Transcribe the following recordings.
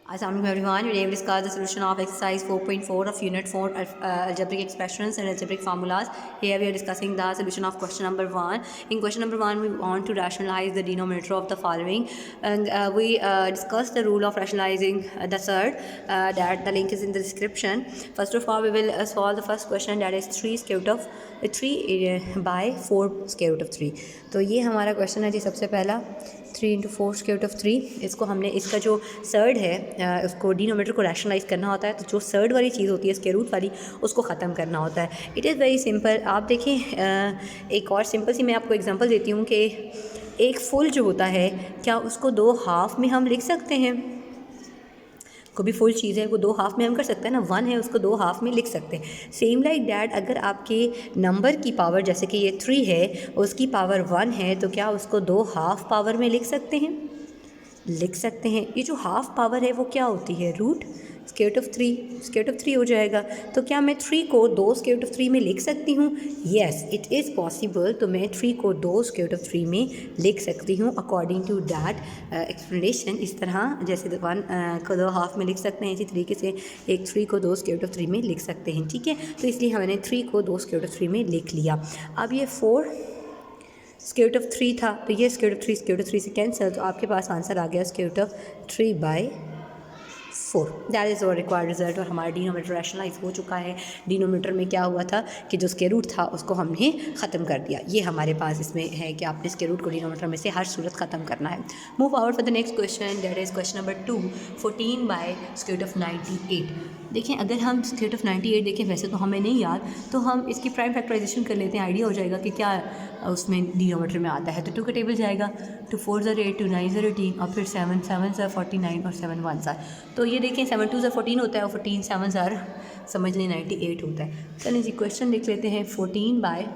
Assalamualaikum everyone. Today we discuss the solution of exercise 4.4 of unit 4 algebraic expressions and algebraic formulas. Here we are discussing the solution of question number 1. In question number 1 we want to rationalize the denominator of the following, and we discussed the rule of rationalizing the third, that the link is in the description. First of all we will solve the first question, that is 3 square root of 3 by 4 square root of 3. तो ये हमारा question है जी। सबसे पहला 3 into 4 square root of 3, इसको हमने इसका जो सर्ड है उसको डिनोमिनेटर को रैशनलाइज करना होता है। तो जो सर्ड वाली चीज़ होती है स्क्वायर रूट वाली, उसको ख़त्म करना होता है। It is very simple. आप देखें एक और सिंपल सी मैं आपको एग्जांपल देती हूँ कि एक फुल जो होता है, क्या उसको 2 हाफ में हम लिख सकते हैं? कोई भी फुल चीज़ है वो 2 हाफ में हम कर सकते हैं ना। 1 है उसको 2 हाफ में लिख सकते हैं। सेम लाइक डैट, अगर आपके नंबर की पावर जैसे कि ये 3 है, उसकी पावर 1 है, तो क्या उसको 2 हाफ पावर में लिख सकते हैं? लिख सकते हैं। ये जो हाफ पावर है वो क्या होती है? Root square root of 3, square root of 3 हो जाएगा। तो क्या मैं 3 को 2 स्क्वायर रूट ऑफ 3 में लिख सकती हूँ? Yes, it is possible. तो मैं 3 को 2 स्क्वायर रूट ऑफ 3 में लिख सकती हूँ अकॉर्डिंग टू दैट एक्सप्लेनेशन। इस तरह जैसे 1 को 2 हाफ में लिख सकते हैं, इसी तरीके से एक 3 को 2 स्क्वायर रूट ऑफ 3 में लिख सकते हैं। ठीक है, तो इसलिए हमने 3 को 2 स्क्वायर रूट ऑफ 3 में लिख लिया। अब ये 4 स्क्वायर रूट ऑफ 3 था, तो ये स्क्वायर रूट ऑफ 3 से कैंसिल, तो आपके पास आंसर आ गया square root of 3/4। That is our required result. और हमारा डिनोमिनेटर रैशनलाइज हो चुका है। डिनोमिनेटर में क्या हुआ था कि जो स्क्वायर रूट था उसको हमने ख़त्म कर दिया। ये हमारे पास इसमें है कि आपने स्क्वायर रूट को डिनोमिनेटर में से हर सूरत ख़त्म करना है। Move forward for the next question, that is question number 2, 14 by square root of 98। देखें, अगर हम स्क्वायर रूट ऑफ 98 देखें, वैसे तो हमें नहीं याद, तो हम इसकी प्राइम फैक्टराइजेशन कर लेते हैं। आइडिया हो जाएगा कि क्या उसमें डिनोमिनेटर में आता है। तो 2 का टेबल जाएगा, 2 4 8, 2 9 18, और फिर 7 7 49 और 7 1। तो ये देखें 7 2 14 होता है और 14 7 समझ लें 98 होता है। चलिए जी क्वेश्चन लिख लेते हैं, 14 बाय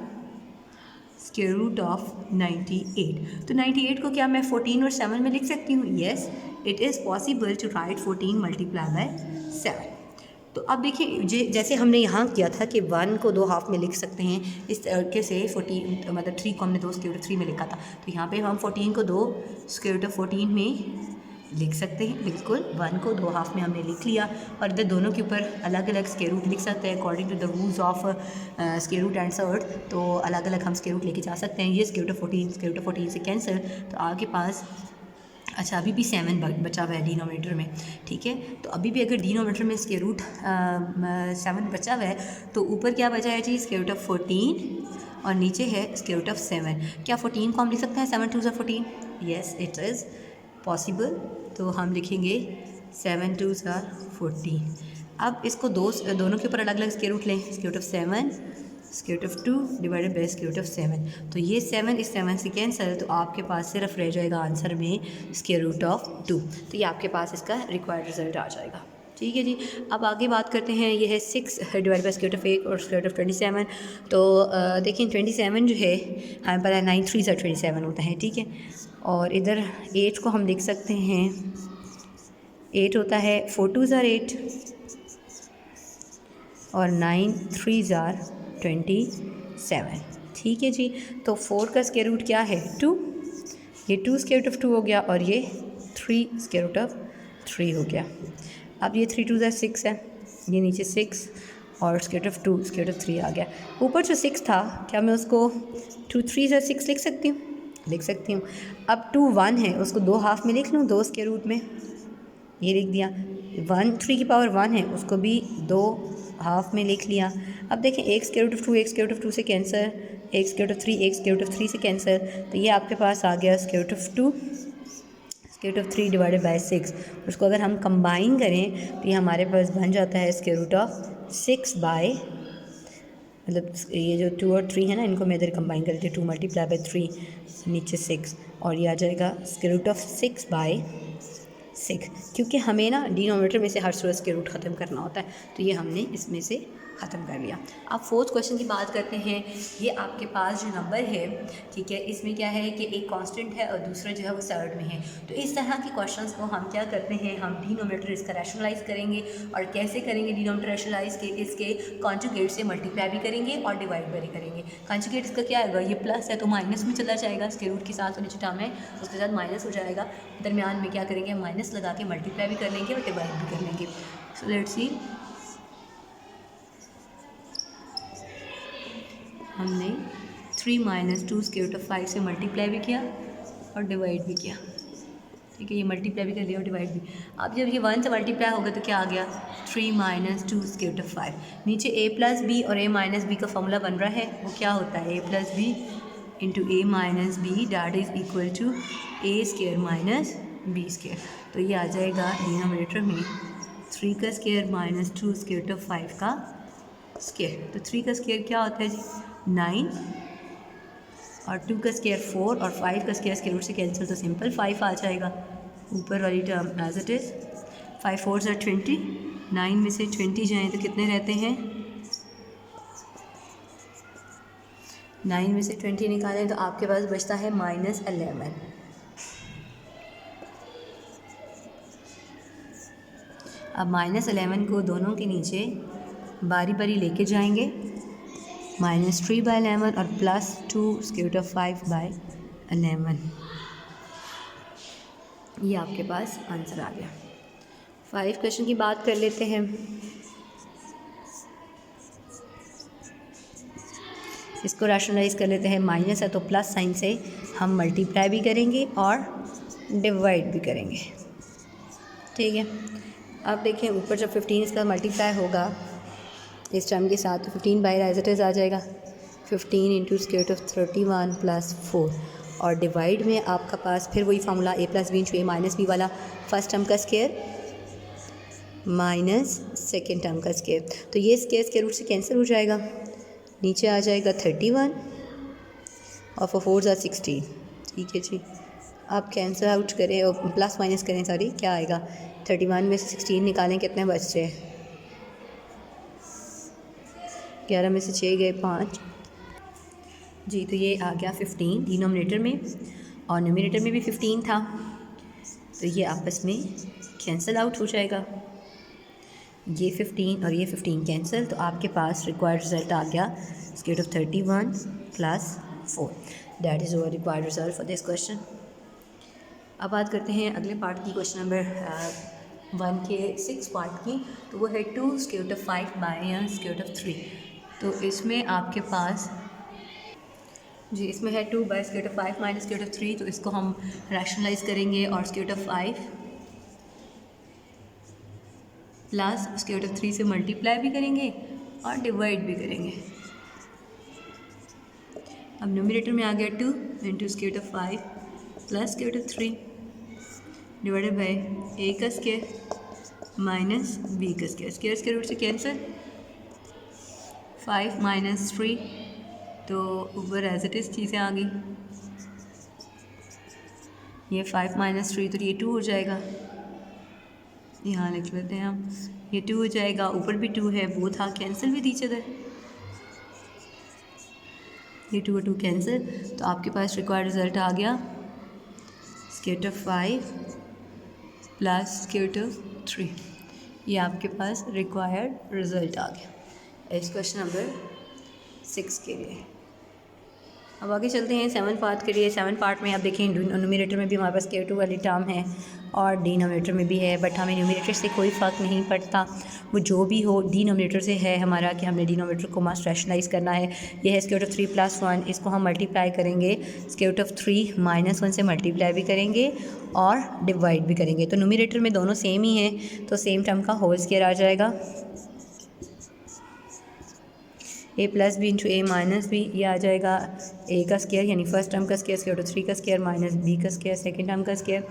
स्क्वायर रूट ऑफ 98। तो 98 को क्या मैं 14 और 7 में लिख सकती हूँ? Yes, it is possible to write 14 multiply by 7। तो अब देखिए जैसे हमने यहाँ किया था कि 1 को 2 हाफ में लिख सकते हैं, इस तरीके से 14 मतलब 3 को हमने 2 स्क्वायर रूट 3 में लिखा था। तो यहाँ पे हम 14 को 2 स्क्वायर रूट ऑफ 14 में लिख सकते हैं। बिल्कुल, 1 को 2 हाफ में हमने लिख लिया, और इधर दोनों के ऊपर अलग अलग स्क्वायर रूट लिख सकते हैं according to the rules of square root and surd. तो अलग अलग हम स्क्वायर रूट लेके जा सकते हैं। ये square root of 14 square root of 14 से कैंसिल, तो आपके पास अच्छा अभी भी 7 बचा हुआ है डिनोमिनेटर में। ठीक है, तो अभी भी अगर डिनोमिनेटर में स्क्वायर रूट 7 बचा हुआ है, तो ऊपर क्या बचा है जी? स्क्वायर रूट ऑफ 14 और नीचे है स्क्वायर रूट ऑफ 7। क्या 14 को हम लिख सकते हैं 7 2 14? Yes, it is possible. तो हम लिखेंगे 7 2 14। अब इसको दोनों के ऊपर अलग अलग स्क्वायर रूट लें। Square root of 7 square root of 2 divided by square root of 7। तो ये 7 इस 7 से कैंसिल, तो आपके पास सिर्फ रह जाएगा आंसर में स्क्वायर रूट ऑफ 2। तो ये आपके पास इसका रिक्वायर्ड रिजल्ट आ जाएगा। ठीक है जी, अब आगे बात करते हैं। ये है 6 divide by square root of 8 और स्क्वायर रूट ऑफ 27। तो देखिए 27 जो है हमें पता है 9 3 27 होता है। ठीक है, और इधर 8 को हम लिख सकते हैं, 8 होता है 4 2 8 और 9 3 27। ठीक है जी, तो 4 का स्क्वायर रूट क्या है? 2। ये 2 स्क्वायर रूट ऑफ 2 हो गया, और ये 3 स्क्वायर रूट ऑफ 3 हो गया। अब ये 3 2 6 है, ये नीचे 6 और square root of 2 square root of 3 आ गया। ऊपर जो 6 था, क्या मैं उसको 2 3 6 लिख सकती हूँ? लिख सकती हूँ। अब 2 1 है, उसको 2 हाफ में लिख लूँ, 2 स्क्वायर रूट में, ये लिख दिया। 1 3 की पावर 1 है, उसको भी 2 हाफ में लिख लिया। अब देखें एक स्क्वायर रूट ऑफ 2 एक स्क्वायर रूट ऑफ 2 से कैंसिल, एक स्क्वायर रूट ऑफ 3 एक स्क्वायर रूट ऑफ 3 से कैंसिल, तो ये आपके पास आ गया square root of 2 square root of 3 divided by 6। उसको अगर हम कंबाइन करें तो ये हमारे पास बन जाता है स्क्वायर रूट ऑफ 6 बाय, मतलब ये जो 2 और 3 है ना, इनको मैं इधर कंबाइन कर देती हूँ। 2 मल्टीप्लाई बाय 3 नीचे 6, और ये आ जाएगा स्क्वायर रूट ऑफ 6/6। क्योंकि हमें ना डिनोमिनेटर में से हर सूरत स्क्वायर रूट ख़त्म करना होता है, तो ये हमने इसमें से ख़त्म कर लिया। अब फोर्थ क्वेश्चन की बात करते हैं। ये आपके पास जो नंबर है, ठीक है, इसमें क्या है कि एक कांस्टेंट है और दूसरा जो है वो सर्ड में है। तो इस तरह के क्वेश्चंस को हम क्या करते हैं, हम डिनोमिनेटर इसका रैशनलाइज करेंगे। और कैसे करेंगे डिनोमिनेटर रैशनलाइज के, इसके कॉन्जुगेट से मल्टीप्लाई भी करेंगे और डिवाइड भी करेंगे। कॉन्जुगेट इसका क्या आएगा, ये प्लस है तो माइनस में चला जाएगा, स्क्वायर रूट के साथ और नीचे टर्म है उसके साथ माइनस हो जाएगा। दरमियान में क्या करेंगे, माइनस लगा के मल्टीप्लाई भी कर लेंगे और डिवाइड भी कर लेंगे। सो लेट्स सी, हमने 3 - 2 स्क्वायर रूट ऑफ 5 से मल्टीप्लाई भी किया और डिवाइड भी किया, ठीक है, ये मल्टीप्लाई भी कर लिया और डिवाइड भी। अब जब ये 1 से मल्टीप्लाई होगा तो क्या आ गया, 3 - 2 स्क्वायर रूट ऑफ 5। नीचे a + b और a - b का फॉर्मूला बन रहा है, वो क्या होता है, a + b into a - b that is equal to a square minus b square. तो ये आ जाएगा डिनोमिनेटर में 3 का square minus 2 square root of 5 का स्क्वायर। तो 3 का स्क्वायर क्या होता है जी, 9 और 2 का स्क्वायर 4 और 5 का स्क्वायर रूट से कैंसिल तो सिंपल 5 आ जाएगा। ऊपर वाली टर्म एज इट इज़, 5 4 ज़ा 20, 9 में से 20 जाएँ तो कितने रहते हैं, 9 में से 20 निकालें तो आपके पास बचता है -11। अब -11 को दोनों के नीचे बारी बारी लेके जाएंगे, -3/11 और +2 स्क्वायर रूट ऑफ 5/11। ये आपके पास आंसर आ गया। 5 क्वेश्चन की बात कर लेते हैं। इसको रैशनलाइज कर लेते हैं। माइनस है तो प्लस साइन से हम मल्टीप्लाई भी करेंगे और डिवाइड भी करेंगे, ठीक है। अब देखें ऊपर जब 15 इसका मल्टीप्लाई होगा इस टर्म के साथ तो 15 बाई एज इट इज़ आ जाएगा, 15 इंटू स्क्वायर रूट ऑफ 31 + 4। और डिवाइड में आपका पास फिर वही formula a + b into a - b वाला, फर्स्ट टर्म का स्क्वायर माइनस सेकेंड टर्म का स्क्वायर। तो ये स्क्वायर रूट से कैंसिल हो जाएगा, नीचे आ जाएगा 31 और 4 ज़ा 16, ठीक है जी। आप कैंसिल आउट करें और प्लस माइनस करें, सॉरी, क्या आएगा, 31 में से 16 निकालें, कितने बचते हैं, 11 में से 6 गए 5 जी। तो ये आ गया 15 डिनोमिनेटर में और न्यूमरेटर में भी 15 था, तो ये आपस में कैंसिल आउट हो जाएगा। ये 15 और ये 15 कैंसिल, तो आपके पास रिक्वायर्ड रिजल्ट आ गया square root of 31 + 4। That is our required result for this question. अब बात करते हैं अगले पार्ट की, क्वेश्चन नंबर 1 के 6 पार्ट की। तो वो है 2 square root of 5 / square root of 3। तो इसमें आपके पास जी, इसमें है 2 by square root of 5 minus square root of 3। तो इसको हम रैशनलाइज करेंगे और square root of 5 plus square root of 3 से मल्टीप्लाई भी करेंगे और डिवाइड भी करेंगे। अब न्यूमरेटर में आ गया 2 into square root of 5 plus square root of 3 divided by a का स्क्वायर माइनस b का स्क्वायर। स्क्वायर रूट से कैंसिल, 5 - 3 तो ऊपर एज इट इज़ चीज़ें आ गई। ये 5 - 3 तो ये 2 हो जाएगा, यहाँ लिख लेते हैं हम, ये 2 हो जाएगा, ऊपर भी 2 है, वो था कैंसिल विद ईच अदर, ये 2 और 2 कैंसिल। तो आपके पास रिक्वायर्ड रिजल्ट आ गया square root of 5 plus square root of 3। ये आपके पास रिक्वायर्ड रिजल्ट आ गया इस क्वेश्चन नंबर 6 के लिए। अब आगे चलते हैं 7 पार्ट के लिए। 7 पार्ट में आप देखें न्यूमरेटर में भी हमारे पास स्क्वायर रूट वाली टर्म है और डिनोमिनेटर में भी है, बट हमें न्यूमरेटर से कोई फ़र्क नहीं पड़ता, वो जो भी हो डिनोमिनेटर से है हमारा कि हमने डिनोमिनेटर को मस्ट रैशनलाइज करना है। ये है स्क्वायर रूट ऑफ 3 + 1, इसको हम मल्टीप्लाई करेंगे, स्क्वायर रूट ऑफ 3 - 1 से मल्टीप्लाई भी करेंगे और डिवाइड भी करेंगे। तो न्यूमरेटर में दोनों सेम ही हैं, तो सेम टर्म का होल स्क्वायर आ जाएगा, a + b into a - b। ये आ जाएगा a का स्क्वायर यानी फर्स्ट टर्म का स्क्वायर, स्क्वायर रूट 3 का स्क्वायर माइनस b का स्क्वायर सेकेंड टर्म का स्क्वायर।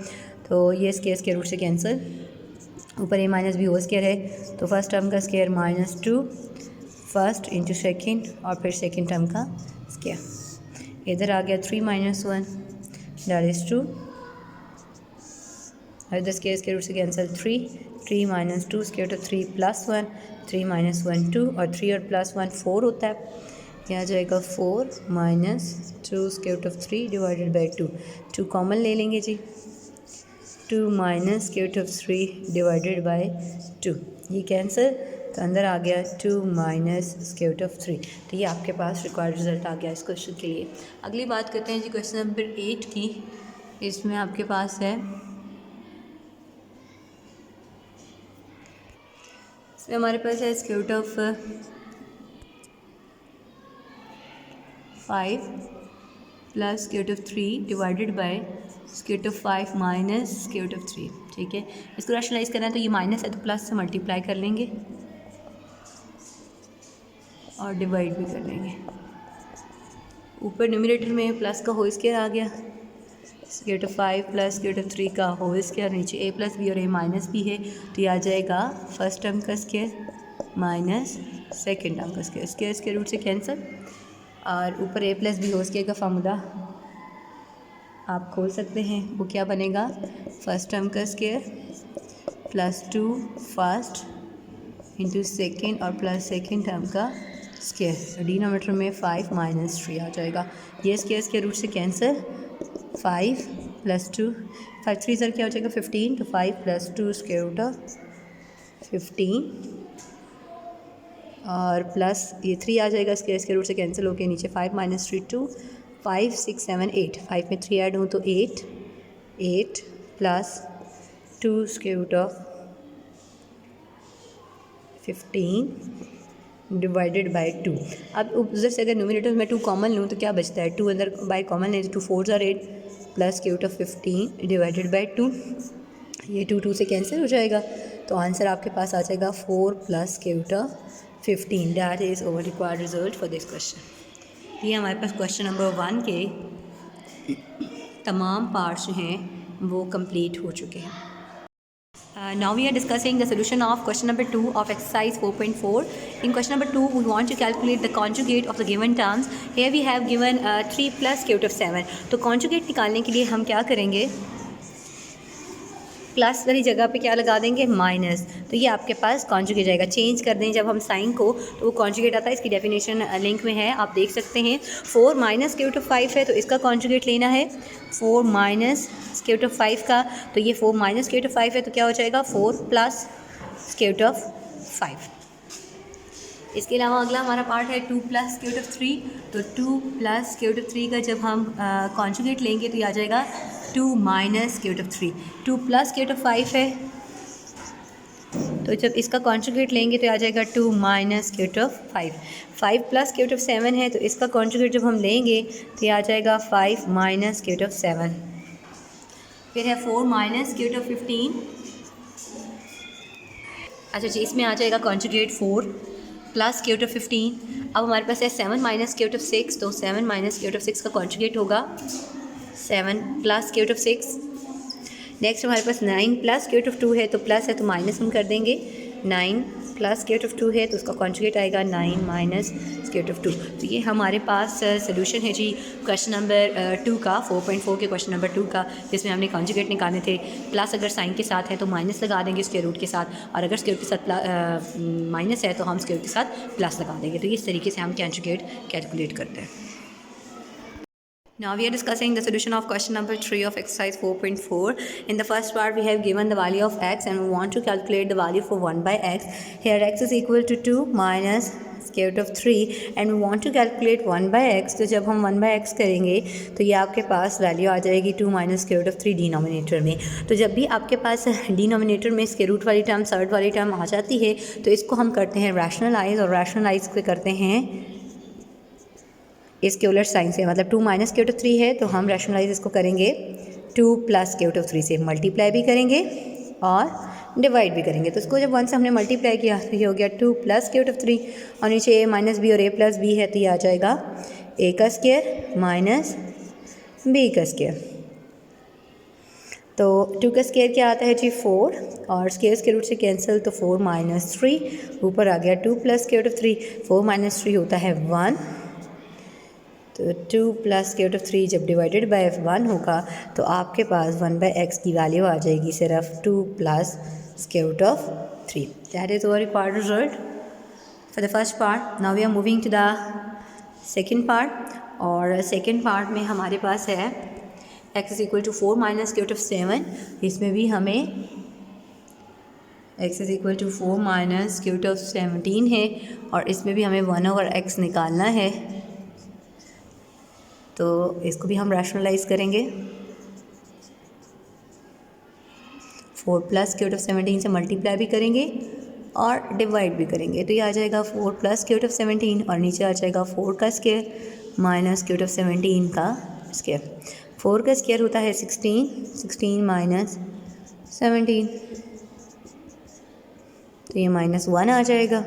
तो ये स्क्वायर रूट से कैंसिल, ऊपर a - b होल स्क्वायर है, तो फर्स्ट टर्म का स्क्वायर -2 फर्स्ट इंटू सेकेंड और फिर सेकेंड टर्म का स्क्वायर। इधर आ गया 3 - 1 दैट इज़ 2 और इधर स्क्वायर रूट से cancel 3 minus 2 square root of 3 plus 1, 3 minus 1 2 और 3 और प्लस 1 4 होता है। क्या आ जाएगा 4 minus 2 square root of 3 divided by 2 common ले लेंगे जी। 2 minus square root of 3 divided by 2 ये कैंसिल, तो अंदर आ गया 2 माइनस स्क्वायर रूट ऑफ 3। तो ये आपके पास रिक्वायर्ड रिजल्ट आ गया इस क्वेश्चन के लिए। अगली बात करते हैं जी क्वेश्चन नंबर 8 की। इसमें आपके पास है, इसमें हमारे पास है square root of 5 plus square root of 3 divided by square root of 5 minus square root of 3। ठीक है, इसको रैशनलाइज करना है तो ये माइनस है तो प्लस से मल्टीप्लाई कर लेंगे और डिवाइड भी कर लेंगे। ऊपर न्यूमरेटर में प्लस का होल स्क्वायर आ गया, square root of 5 plus square root of 3 का होल स्क्वायर, नीचे a प्लस बी और a माइनस बी है तो ये आ जाएगा फर्स्ट टर्म का स्क्वायर माइनस सेकेंड टर्म का स्क्वायर, स्क्वायर रूट से कैंसिल। और ऊपर a plus B whole square का फार्मूला आप खोल सकते हैं, वो क्या बनेगा, फर्स्ट टर्म का square plus 2 first into second और प्लस सेकेंड टर्म का स्क्वायर, डिनोमिनेटर में 5 माइनस 3 आ जाएगा। ये स्क्वायर रूट से कैंसिल, 5 प्लस 2 5 3 सर क्या हो जाएगा 15, तो 5 प्लस 2 स्क्वायर रूट ऑफ 15 और प्लस ये 3 आ जाएगा, स्क्वायर रूट से कैंसिल होकर नीचे 5 माइनस 3 2 5 6 7 8, 5 में 3 ऐड हो तो 8 plus 2 square root of 15 divided by 2। अब उधर से अगर न्यूमरेटर में 2 कॉमन लूँ तो क्या बचता है, 2 अंदर बाई कॉमन लें तो 2 4 ज़ार 8 plus square root of 15 divided by 2, ये 2 से कैंसिल हो जाएगा। तो आंसर आपके पास आ जाएगा 4 plus square root of 15। That is our required result for this question. ये हमारे पास क्वेश्चन नंबर 1 के तमाम पार्ट्स जो हैं वो कंप्लीट हो चुके हैं। Now we are discussing the solution of question number 2 of exercise 4.4. In question number 2, we want to calculate the conjugate of the given terms. Here we have given 3 plus square root of 7. तो conjugate निकालने के लिए हम क्या करेंगे, plus वाली जगह पे क्या लगा देंगे, माइनस, तो ये आपके पास कॉन्जुगेट जाएगा। चेंज कर दें जब हम साइन को तो वो कॉन्जुगेट आता है। इसकी डेफिनेशन लिंक में है, आप देख सकते हैं। 4 माइनस स्क्वायर रूट ऑफ 5 है तो इसका कॉन्जुगेट लेना है 4 माइनस स्क्वायर रूट ऑफ 5 का, तो ये 4 माइनस स्क्वायर रूट ऑफ 5 है तो क्या हो जाएगा 4 प्लस स्क्वायर रूट ऑफ 5। इसके अलावा अगला हमारा पार्ट है 2 प्लस स्क्वायर रूट ऑफ 3, तो 2 प्लस स्क्वायर रूट ऑफ 3 का जब हम कॉन्जुगेट लेंगे तो ये आ जाएगा 2 minus square root of 3। 2 plus square root of 5 है तो जब इसका कॉन्जुगेट लेंगे तो आ जाएगा 2 minus square root of 5। 5 plus square root of 7 है तो इसका कॉन्जुगेट जब हम लेंगे तो ये आ जाएगा 5 माइनस स्क्वायर रूट ऑफ 7। फिर है 4 माइनस स्क्वायर रूट ऑफ 15। अच्छा जी, इसमें आ जाएगा conjugate 4 plus square root of 15। अब हमारे पास है 7 माइनस स्क्वायर रूट ऑफ 6, तो 7 माइनस स्क्वायर रूट ऑफ 6 का कॉन्जुगेट होगा 7 plus square root of 6। Next हमारे पास 9 प्लस स्क्वायर रूट ऑफ 2 है, तो प्लस है तो माइनस हम कर देंगे। 9 प्लस स्क्वायर रूट ऑफ 2 है तो उसका कॉन्जुगेट आएगा 9 माइनस स्क्वायर रूट ऑफ 2। तो ये हमारे पास सोल्यूशन है जी क्वेश्चन नंबर 2 का, 4.4 के क्वेश्चन नंबर 2 का, जिसमें हमने कॉन्जुगेट निकालने थे। प्लस अगर साइन के साथ है तो माइनस लगा देंगे स्क्वायर रूट के साथ, और अगर स्क्वायर रूट के साथ माइनस है तो हम स्क्वायर रूट के साथ प्लस लगा देंगे। तो इस तरीके से हम कॉन्जुगेट कैलकुलेट करते हैं। Now we are discussing the solution of question number 3 of exercise 4.4. In the first part we have given the value of x and we want to calculate the value for 1 by x. Here x is equal to 2 minus square root of 3 and we want to calculate 1 by x. तो जब हम 1 by x करेंगे तो ये आपके पास value आ जाएगी 2 minus square root of 3 denominator में। तो जब भी आपके पास डिनोमिनेटर में स्क्वायर रूट वाली टर्म, सर्ड वाली टर्म आ जाती है तो इसको हम करते हैं रैशनलाइज, और रैशनलाइज को करते हैं इसके उलट साइन से। मतलब 2 माइनस स्क्वायर रूट ऑफ 3 है तो हम रैशनलाइज इसको करेंगे 2 प्लस स्क्वायर रूट ऑफ 3 से, मल्टीप्लाई भी करेंगे और डिवाइड भी करेंगे। तो इसको जब 1 से हमने मल्टीप्लाई किया तो ये हो गया 2 प्लस स्क्वायर रूट ऑफ 3, और नीचे a माइनस बी और a प्लस बी है तो ये आ जाएगा a का स्क्वायर माइनस b का स्क्वायर। तो 2 का स्क्वायर क्या आता है जी 4, और स्क्वायर रूट से कैंसिल तो 4 माइनस 3, ऊपर आ गया 2 plus square root of 3, 4 minus 3 होता है 1, तो 2 प्लस स्क्वायर रूट ऑफ 3 जब डिवाइडेड बाय 1 होगा तो आपके पास 1/x की वैल्यू आ जाएगी सिर्फ 2 plus square root of 3. That is our required result for the first part. Now we are moving to the second part. और सेकेंड पार्ट में हमारे पास है x is equal to 4 minus square root of 7. इसमें भी हमें x is equal to 4 minus square root of 17 है और इसमें भी हमें 1/x निकालना है. तो इसको भी हम रैशनलाइज करेंगे. 4 प्लस स्क्वायर रूट ऑफ 17 से मल्टीप्लाई भी करेंगे और डिवाइड भी करेंगे. तो ये आ जाएगा 4 प्लस स्क्वायर रूट ऑफ 17 और नीचे आ जाएगा 4 का square minus square root of 17 का स्क्वायर. 4 का स्क्वायर होता है 16 माइनस 17, तो ये -1 आ जाएगा.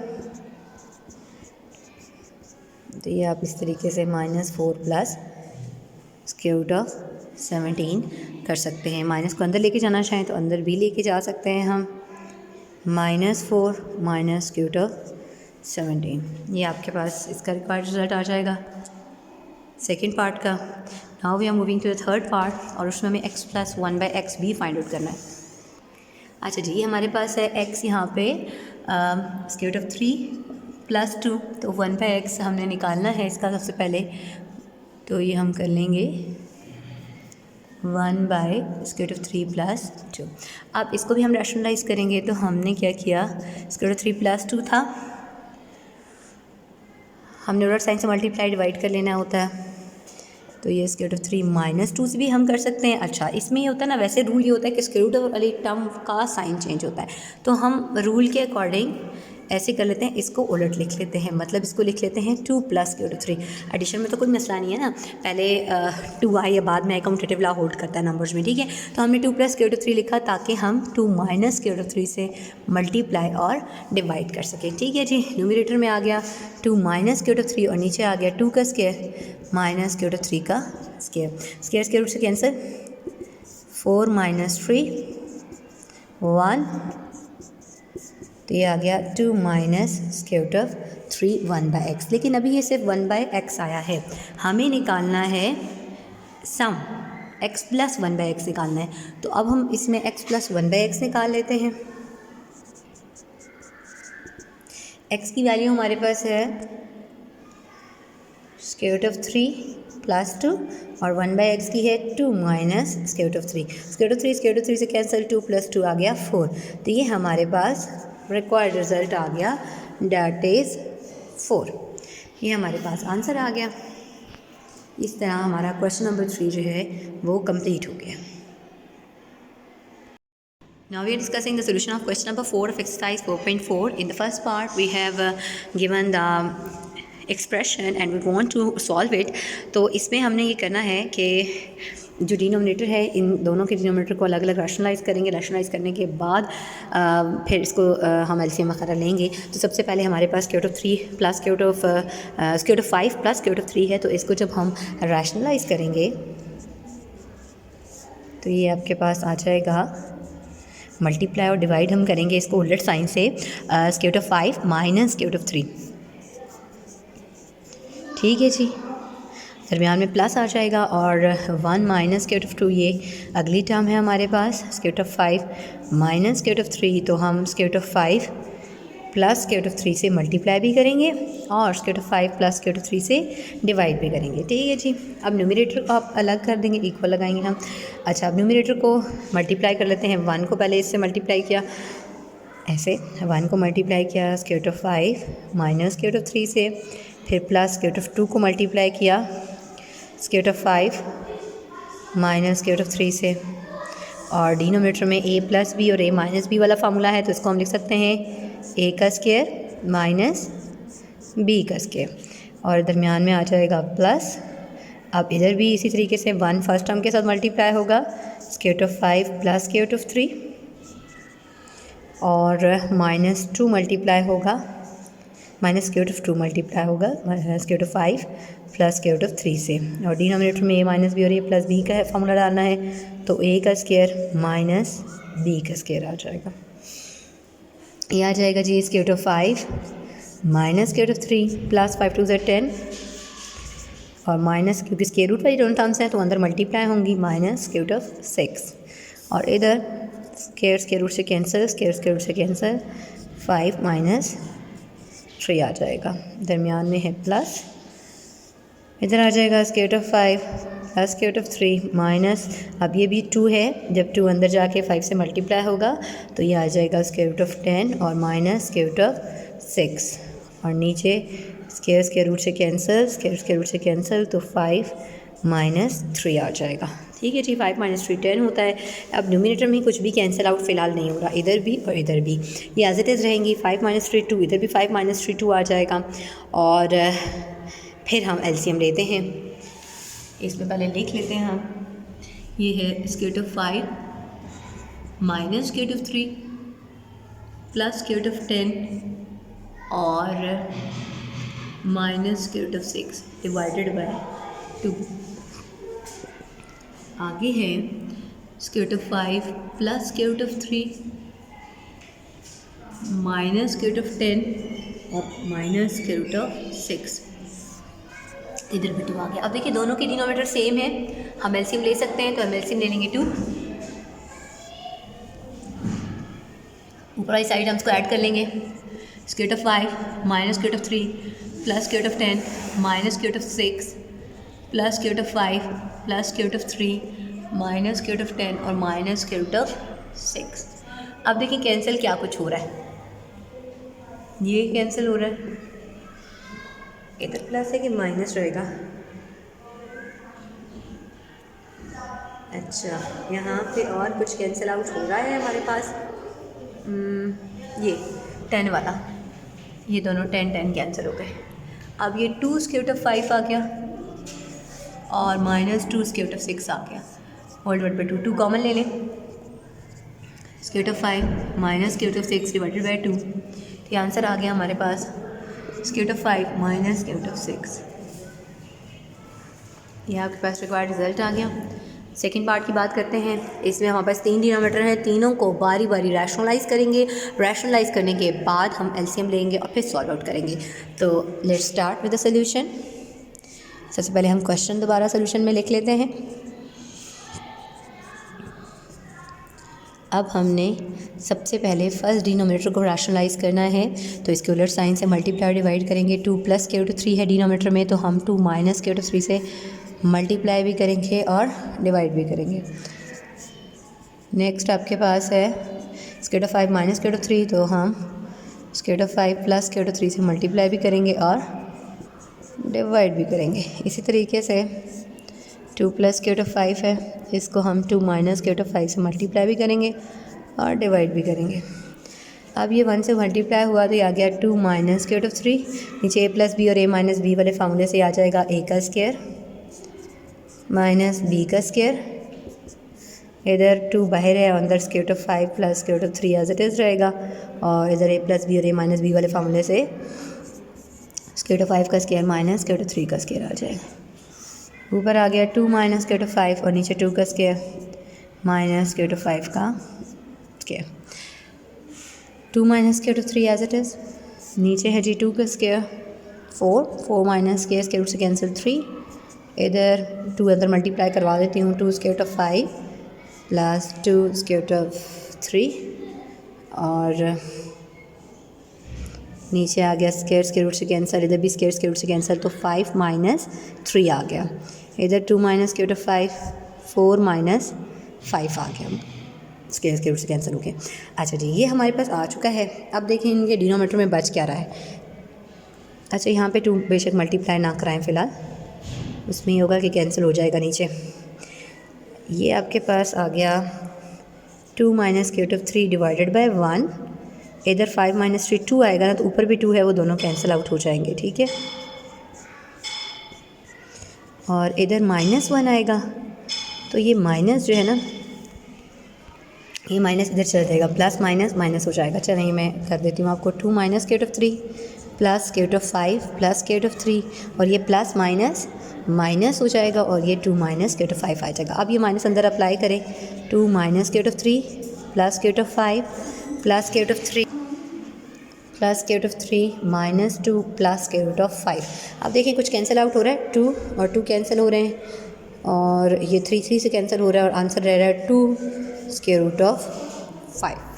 तो ये आप इस तरीके से -4 प्लस स्क्वायर रूट ऑफ 17 कर सकते हैं. माइनस को अंदर लेके जाना चाहें तो अंदर भी लेके जा सकते हैं हम. -4 माइनस स्क्वायर रूट ऑफ 17, ये आपके पास इसका रिक्वायर्ड रिजल्ट आ जाएगा सेकेंड पार्ट का. Now we are moving to the third part और उसमें हमें x प्लस 1/x भी फाइंड आउट करना है. अच्छा जी, हमारे पास है x यहाँ पे स्क्वायर रूट ऑफ 3 प्लस 2, तो 1/x हमने निकालना है इसका सबसे पहले. तो ये हम कर लेंगे 1/स्क्वायर रूट ऑफ 3 प्लस 2. अब इसको भी हम रैशनलाइज करेंगे. तो हमने क्या किया, स्क्वायर रूट ऑफ 3 प्लस 2 था, हमने उलट साइन से मल्टीप्लाई डिवाइड कर लेना होता है. तो ये स्क्वायर रूट ऑफ 3 माइनस 2 से भी हम कर सकते हैं. अच्छा, इसमें ये होता है ना, वैसे रूल ये होता है कि स्क्वायर रूट वाली टर्म का साइन चेंज होता है. तो हम रूल के अकॉर्डिंग ऐसे कर लेते हैं, इसको उलट लिख लेते हैं. मतलब इसको लिख लेते हैं 2 प्लस स्क्वायर रूट 3. एडिशन में तो कोई मसला नहीं है ना, पहले 2 आए या बाद में आए, कम्यूटेटिव लॉ होल्ड करता है नंबर्स में. ठीक है, तो हमने 2 प्लस स्क्वायर रूट 3 लिखा ताकि हम 2 माइनस स्क्वायर रूट 3 से मल्टीप्लाई और डिवाइड कर सकें. ठीक है जी, न्यूमरेटर में आ गया 2 माइनस स्क्वायर रूट 3 और नीचे आ गया 2 का स्क्वायर माइनस स्क्वायर रूट 3 का स्क्वायर. स्क्वायर रूट से कैंसिल, 4 माइनस 3 1, तो ये आ गया 2 minus square root of 3 1/x. लेकिन अभी ये सिर्फ 1/x आया है, हमें निकालना है सम x प्लस 1/x निकालना है. तो अब हम इसमें x प्लस 1/x निकाल लेते हैं. x की वैल्यू हमारे पास है स्क्वायर रूट ऑफ 3 प्लस 2 और 1/x की है 2 minus square root of 3. Square root 3 से कैंसिल, 2 प्लस 2 आ गया 4. तो ये हमारे पास रिक्वायर्ड रिजल्ट आ गया, डैट इज़ 4. ये हमारे पास आंसर आ गया. इस तरह हमारा क्वेश्चन नंबर 3 जो है वो कंप्लीट हो गया. Now we are discussing the solution of question number 4 of exercise 4.4. In the first part we have given the expression and we want to solve it. तो इसमें हमने ये करना है कि जो डिनोमिनेटर है, इन दोनों के डिनोमिनेटर को अलग अलग रैशनलाइज़ करेंगे. रैशनलाइज करने के बाद फिर इसको हम एलसीएम वगैरह लेंगे. तो सबसे पहले हमारे पास square root of 3 plus square root of 5 plus square root of 3 है. तो इसको जब हम रैशनलाइज़ करेंगे तो ये आपके पास आ जाएगा, मल्टीप्लाई और डिवाइड हम करेंगे इसको उलट साइन से, square root of 5 minus square root of 3. ठीक है जी, दरमियान में प्लस आ जाएगा और 1 माइनस स्क्वायर रूट ऑफ 2 ये अगली टर्म है हमारे पास. Square root of 5 minus square root of 3, तो हम square root of 5 plus square root of 3 से मल्टीप्लाई भी करेंगे और square root of 5 plus square root of 3 से डिवाइड भी करेंगे. ठीक है जी, अब न्यूमरेटर को आप अलग कर देंगे, इक्वल लगाएंगे हम. अच्छा, अब न्यूमरेटर को मल्टीप्लाई कर लेते हैं. 1 को पहले इससे मल्टीप्लाई किया, ऐसे 1 को मल्टीप्लाई किया square root of 5 minus square root of 3 से, फिर प्लस स्क्वायर रूट ऑफ 2 को मल्टीप्लाई किया square root of 5 minus square root of 3 से, और डिनोमिनेटर में a प्लस बी और a माइनस बी वाला फार्मूला है. तो इसको हम लिख सकते हैं a का स्क्वायर माइनस b का स्क्वायर और दरमियान में आ जाएगा प्लस. अब इधर भी इसी तरीके से 1 फर्स्ट टर्म के साथ मल्टीप्लाई होगा square root of 5 plus square root of 3 और माइनस 2 मल्टीप्लाई होगा, minus square root of 2 multiply होगा square root of 5 plus square root of 3 से, और डिनोमिनेटर में a माइनस बी और a प्लस बी का फार्मूला डालना है. तो a का स्क्वायर माइनस b का स्क्वायर आ जाएगा. ये आ जाएगा जी square root of 5 minus square root of 3 plus 5 2 ज़ 10 और माइनस, क्योंकि स्क्वायर रूट वाली दोनों टर्म्स हैं तो अंदर मल्टीप्लाई होंगी, माइनस स्क्वायर रूट ऑफ 6, और इधर स्क्वायर रूट से कैंसिल, स्क्वायर रूट से कैंसिल, 5 माइनस 3 आ जाएगा, दरमियान में है प्लस, इधर आ जाएगा square root of 5 plus square root of 3 minus, अब ये भी 2 है, जब 2 अंदर जाके 5 से मल्टीप्लाई होगा तो ये आ जाएगा स्क्वायर रूट ऑफ 10 और माइनस स्क्वायर रूट ऑफ 6, और नीचे स्क्वायर रूट से कैंसिल, स्क्वायर रूट से कैंसिल, तो 5 माइनस 3 आ जाएगा। ठीक है जी, 5 माइनस 3 10 होता है। अब न्यूमिनेटर में कुछ भी कैंसिल आउट फ़िलहाल नहीं हो रहा, इधर भी और इधर भी ये एज इट इज़ रहेंगी। 5 माइनस 3 2, इधर भी 5 माइनस 3 2 आ जाएगा। और फिर हम एलसीएम लेते हैं, इसमें पहले लिख लेते हैं हम, ये है square root of 5 minus square root of 3 plus square root of 10 और minus square root of 6 divided by 2। आगे है square root of 5 plus square root of 3 minus square root of 10 और माइनस स्क्वायर रूट ऑफ 6, इधर भी 2 आ गया। अब देखिए दोनों के डिनोमिनेटर सेम है, हम एलसीएम ले सकते हैं, तो हम एलसीएम ले लेंगे 2, ऊपर वाली साइड हम इसको ऐड कर लेंगे, square root of 5 minus square root of 3 plus square root of 10 minus square root of 6 plus square root of 5 plus square root of 3 minus square root of 10 और माइनस स्क्वायर रूट ऑफ 6। अब देखिए cancel क्या कुछ हो रहा है, ये cancel हो रहा है, इधर प्लस है कि माइनस रहेगा, अच्छा यहाँ पे और कुछ कैंसिल आउट हो रहा है हमारे पास, ये 10 वाला, ये दोनों 10 10 कैंसिल हो गए। अब ये 2 स्क्वायर रूट ऑफ 5 आ गया और माइनस 2 स्क्वायर रूट ऑफ 6 आ गया, होल डिवाइड बाई 2, 2 कॉमन ले लें, square root of 5 minus square root of 6 divided by 2, ये आंसर आ गया हमारे पास square root of 5 minus square root of 6। ये आपके पास रिक्वायर्ड रिजल्ट आ गया। सेकेंड पार्ट की बात करते हैं, इसमें हमारे पास 3 डिनोमिनेटर हैं, तीनों को बारी बारी रैशनलाइज करेंगे, रैशनलाइज करने के बाद हम एलसीएम लेंगे और फिर सॉल्व आउट करेंगे। तो let's start with the solution. सबसे पहले हम क्वेश्चन दोबारा सोल्यूशन में लिख लेते हैं। अब हमने सबसे पहले फर्स्ट डिनोमिनेटर को रैशनलाइज करना है, तो इसके उलट साइन से मल्टीप्लाई डिवाइड करेंगे। 2 प्लस स्क्वायर रूट ऑफ 3 है डिनोमिनेटर में, तो हम 2 माइनस स्क्वायर रूट ऑफ 3 से मल्टीप्लाई भी करेंगे और डिवाइड भी करेंगे। नेक्स्ट आपके पास है square root of 5 minus square root of 3, तो हम square root of 5 plus square root of 3 से मल्टीप्लाई भी करेंगे और डिवाइड भी करेंगे। इसी तरीके से 2 प्लस स्क्वायर रूट ऑफ 5 है, इसको हम 2 माइनस स्क्वायर रूट ऑफ 5 से मल्टीप्लाई भी करेंगे और डिवाइड भी करेंगे। अब ये 1 से मल्टीप्लाई हुआ तो ये आ गया 2 माइनस स्क्वायर रूट ऑफ 3, नीचे a प्लस बी और a माइनस बी वाले फार्मूले से आ जाएगा a का स्क्वायर माइनस b का स्क्वायर, इधर 2 बाहर है, अंदर square root of 5 plus square root of 3 as it is रहेगा, और इधर a प्लस बी और a माइनस बी वाले फार्मूले से स्क्वायर रूट ऑफ 5 का square minus square root of 3 का स्क्वायर आ जाएगा। ऊपर आ गया 2 माइनस स्क्वायर रूट ऑफ 5 और नीचे 2 का square minus square root of 5 का square, 2 minus square root of 3 as it is, नीचे है जी 2 का स्क्वायर 4 माइनस स्क्वायर रूट से कैंसिल 3, इधर 2 अंदर मल्टीप्लाई करवा देती हूँ, 2 square root of 5 plus 2 square root of 3 और नीचे आ गया स्क्वायर रूट से कैंसिल, इधर भी स्क्वायर रूट से कैंसिल, तो 5 माइनस 3 आ गया, इधर 2 minus square root of 5 4 minus 5 आ गया, स्क्वायर रूट से कैंसिल हो गया। अच्छा जी, ये हमारे पास आ चुका है। अब देखें इनके डिनोमिनेटर में बच क्या रहा है। अच्छा यहाँ पे 2 बेशक मल्टीप्लाई ना कराएं फ़िलहाल, उसमें ये होगा कि कैंसिल हो जाएगा नीचे। ये आपके पास आ गया 2 minus square root of 3 divided by 1, इधर 5 माइनस 3 2 आएगा ना, तो ऊपर भी 2 है, वो दोनों कैंसिल आउट हो जाएंगे, ठीक है। और इधर -1 आएगा, तो ये माइनस जो है ना, ये माइनस इधर चला जाएगा, प्लस माइनस माइनस हो जाएगा। चलिए मैं कर देती हूँ आपको, 2 minus square root of 3 plus square root of 5 plus square root of 3, और ये प्लस माइनस माइनस हो जाएगा और ये 2 माइनस स्क्वायर रूट ऑफ 5 आ जाएगा। अब ये माइनस अंदर अप्लाई करें, 2 minus square root of 3 plus square root of 5 plus square root of 3 plus square root of 3 minus 2 plus square root of 5। अब देखिए कुछ कैंसिल आउट हो रहा है, 2 और 2 कैंसिल हो रहे हैं और ये 3 3 से कैंसिल हो रहा है और आंसर रह रहा है 2 स्क्वायर रूट ऑफ 5।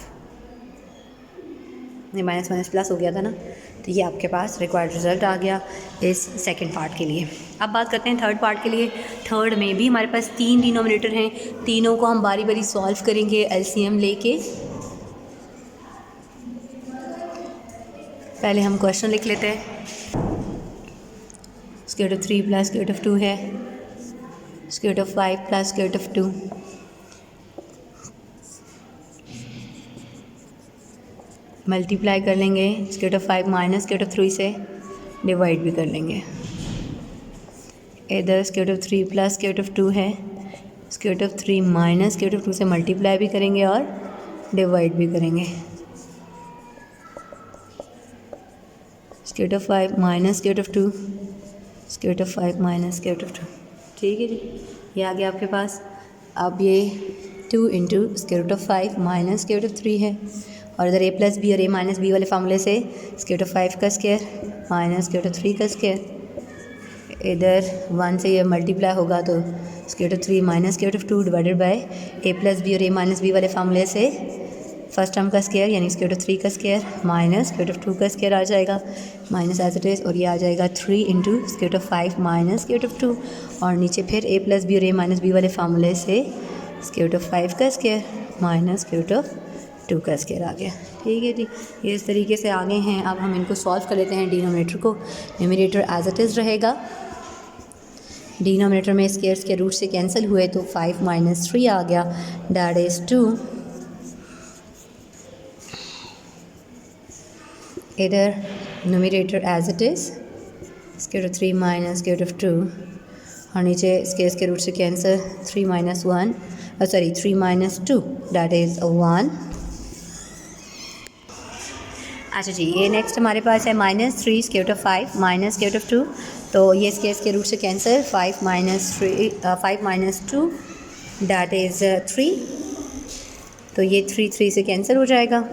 ये माइनस माइनस प्लस हो गया था ना, तो ये आपके पास रिक्वायर्ड रिजल्ट आ गया इस सेकंड पार्ट के लिए। अब बात करते हैं थर्ड पार्ट के लिए। थर्ड में भी हमारे पास 3 डिनोमिनेटर हैं, तीनों को हम बारी बारी सॉल्व करेंगे एलसीएम लेके। पहले हम क्वेश्चन लिख लेते हैं। Square root of 3 plus square root of 2 है, square root of 5 plus square root of 2, multiply कर लेंगे square root of 5 minus square root of 3 से, डिवाइड भी कर लेंगे। इधर square root of 3 plus square root of 2 है, square root of 3 minus square root of 2 से मल्टीप्लाई भी करेंगे और डिवाइड भी करेंगे। Square root of 5 minus square root of 2, square root of 5 minus square root of 2। ठीक है जी, ये आ गया आपके पास। अब ये 2 into square root of 5 minus square root of 3 है और इधर a प्लस बी और a माइनस बी वाले फार्मूले से स्क्वायर रूट ऑफ 5 का square minus square root of 3 का स्क्वायर, इधर 1 से ये मल्टीप्लाई होगा तो square root of 3 minus square root of 2 divided by a plus B और a माइनस बी वाले फार्मूले से फर्स्ट टर्म का स्क्वायर यानी स्क्वायर रूट ऑफ 3 का square minus square root of 2 का स्क्वायर आ जाएगा, माइनस एज इट इज़, और ये आ जाएगा 3 into square root of 5 minus square root of 2 और नीचे फिर a प्लस बी और a माइनस बी वाले फार्मूले से स्क्वायर रूट ऑफ 5 का square minus square root of 2 का स्क्वायर आ गया। ठीक है जी, ये इस तरीके से आगे हैं। अब हम इनको सॉल्व कर लेते हैं। डिनोमिनेटर को, न्यूमरेटर एज इट इज़ रहेगा, डिनोमिनेटर में स्क्वायर्स के रूट से कैंसिल हुए तो 5 माइनस 3 आ गया, दैट इज़ 2। इधर numerator as it is square root 3 minus square root of 2 और नीचे स्क्वायर्स के रूट से cancel 3 minus 1 3 minus 2 that is 1। अच्छा जी, ये नेक्स्ट हमारे पास है minus 3 square root of 5 minus square root of 2, तो ये स्क्वायर्स के रूट से कैंसिल 5 माइनस 2 दैट इज़ 3, तो ये 3 से कैंसिल हो जाएगा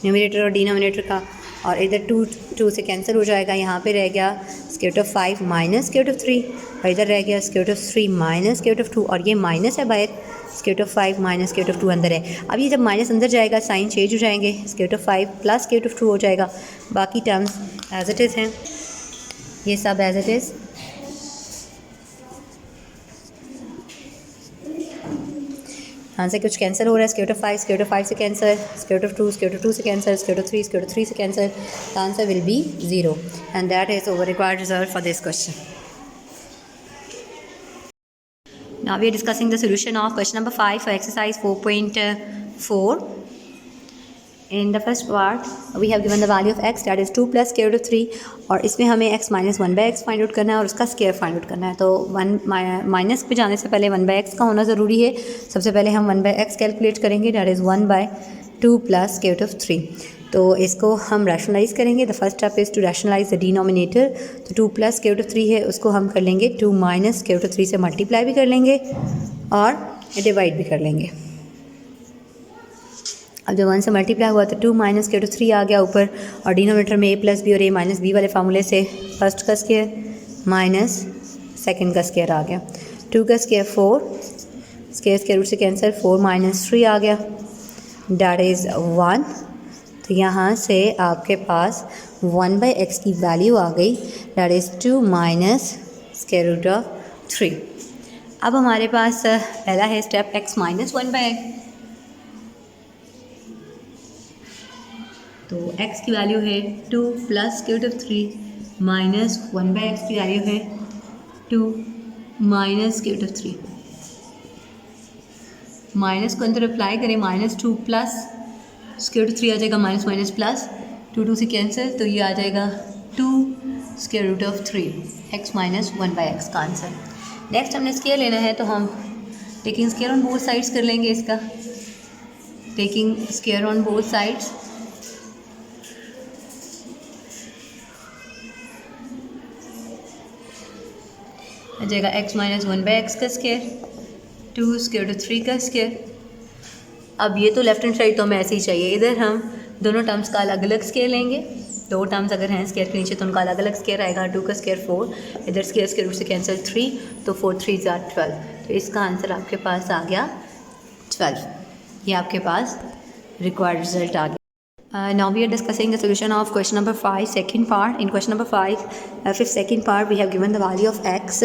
न्यूमरेटर और डिनोमिनेटर का, और इधर 2 से कैंसिल हो जाएगा। यहाँ पे रह गया square root of 5 minus square root of 3 और इधर रह गया square root of 3 minus square root of 2 और ये माइनस है बाहर, square root of 5 minus square root of 2 अंदर है। अब ये जब माइनस अंदर जाएगा साइन चेंज हो जाएंगे, square root of 5 plus square root of 2 हो जाएगा, बाकी टर्म्स एज इट इज़ हैं, ये सब एज इट इज़। यहाँ से कुछ कैंसिल हो रहा है, स्क्वायर रूट ऑफ 5 से कैंसिल, स्क्वायर रूट ऑफ 2 से कैंसिल, स्क्वायर रूट ऑफ 3 से cancel, the answer will be 0 and that is over required result for this question. Now we are discussing the solution of question number 5 for exercise 4.4. In the first part we have given the value of x, that is 2 plus square root of 3 और इसमें हमें x minus 1 by x find out करना है और उसका square find out करना है। तो 1 माइनस पे जाने से पहले 1 by x का होना ज़रूरी है। सबसे पहले हम 1 by x कैलकुलेट करेंगे, that is 1 by 2 plus square root of 3। तो इसको हम रैशनलाइज़ करेंगे। The first step is to rationalise the denominator. तो 2 प्लस स्क्वायर रूट ऑफ 3 है, उसको हम कर लेंगे 2 माइनस स्क्वायर रूट ऑफ 3 से मल्टीप्लाई भी कर लेंगे और डिवाइड भी कर लेंगे। अब जब 1 से मल्टीप्लाई हुआ तो 2 माइनस स्क्वायर रूट ऑफ 3 आ गया ऊपर और डिनोमिनेटर में a प्लस बी और a माइनस बी वाले फार्मूले से फर्स्ट का स्क्वायर माइनस सेकेंड का स्क्वायर आ गया। 2 का स्क्वायर 4, स्क्वायर रूट से कैंसिल, 4 माइनस 3 आ गया, दैट इज़ 1। तो यहाँ से आपके पास 1 by x की वैल्यू आ गई, दैट is 2 minus square root of 3। अब हमारे पास पहला है step x minus 1 by x। तो x की वैल्यू है 2 plus square root of 3 minus 1 by x की वैल्यू है 2 minus square root of 3। Minus को अंदर अप्लाई करें, माइनस 2 प्लस स्क्वायर रूट 3 आ जाएगा, माइनस माइनस प्लस 2 से कैंसिल, तो ये आ जाएगा 2 square root of 3 x minus 1 by x का आंसर। नेक्स्ट हमने स्क्वायर लेना है तो हम taking square on both sides कर लेंगे इसका, taking square on both sides. आ जाएगा x माइनस 1 by x का स्क्वायर, 2 स्क्वायर रूट 3 का स्क्वायर। अब ये तो लेफ्ट हैंड साइड तो हमें ऐसे ही चाहिए, इधर हम दोनों टर्म्स का अलग अलग स्केयर लेंगे। दो टर्म्स अगर हैं स्केयर के नीचे तो उनका अलग अलग स्केयर आएगा। 2 का स्केयर 4, इधर स्केयर रूट से कैंसिल 3, तो 4 3 ज़ा 12। तो इसका आंसर आपके पास आ गया 12। ये आपके पास रिक्वायर्ड रिजल्ट आ गया। Now we are discussing the solution of question number 5, second part. In question number 5, fifth second part, we have given the value of x,